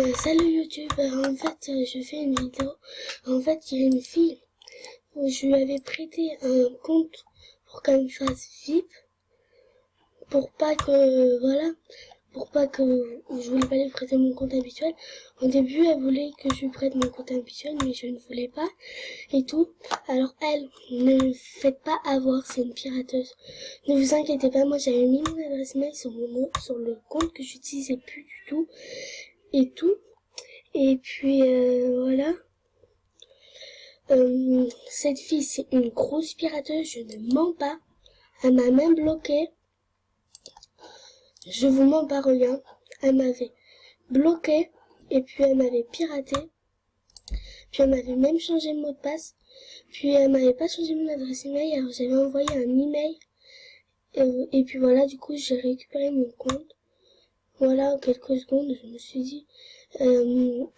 Salut YouTube, en fait je fais une vidéo. En fait il y a une fille où je lui avais prêté un compte pour qu'elle me fasse VIP, pour pas que je voulais pas lui prêter mon compte habituel. Au début elle voulait que je lui prête mon compte habituel, mais je ne voulais pas et tout. Alors elle, ne faites pas avoir, c'est une pirateuse. Ne vous inquiétez pas, moi j'avais mis mon adresse mail sur le compte que j'utilisais plus du tout et tout. Et puis voilà. Cette fille, c'est une grosse pirateuse, je ne mens pas. Elle m'a même bloqué. Je vous mens pas, regarde. Elle m'avait bloqué et puis elle m'avait piraté. Puis elle m'avait même changé le mot de passe. Puis elle m'avait pas changé mon adresse email, alors j'avais envoyé un email. Et puis voilà, du coup j'ai récupéré mon compte. Voilà, en quelques secondes, je me suis dit,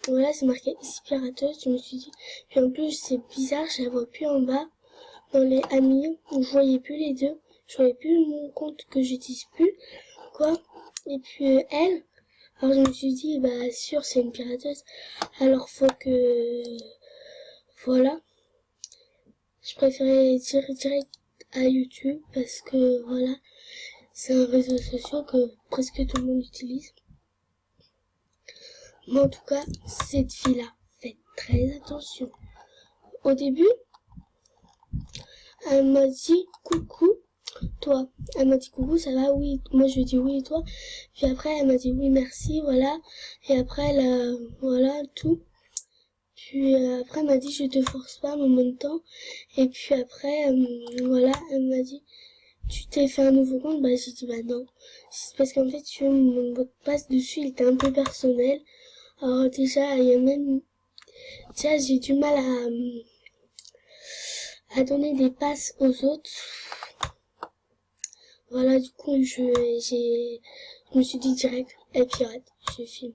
voilà, c'est marqué ici pirateuse, je me suis dit, puis en plus, c'est bizarre, je la vois plus en bas, dans les amis, où je voyais plus les deux, je voyais plus mon compte que j'utilise plus, quoi, et puis elle, alors je me suis dit, bah, sûr, c'est une pirateuse, alors faut que, voilà, je préférais dire direct à YouTube, parce que, voilà, c'est un réseau social que presque tout le monde utilise. Mais en tout cas, cette fille-là, faites très attention. Au début, elle m'a dit coucou, toi. Elle m'a dit coucou, ça va, oui. Moi, je lui ai dit oui, et toi. Puis après, elle m'a dit oui, merci, voilà. Et après, voilà, tout. Puis après, elle m'a dit je te force pas, mais en même temps. Et puis après, voilà, elle m'a dit tu t'es fait un nouveau compte? Bah, j'ai dit bah non. C'est parce qu'en fait, mon mot de passe dessus, il était un peu personnel. Alors déjà, il y a même, déjà j'ai du mal à donner des passes aux autres. Voilà, du coup, je me suis dit direct, elle pirate, je filme.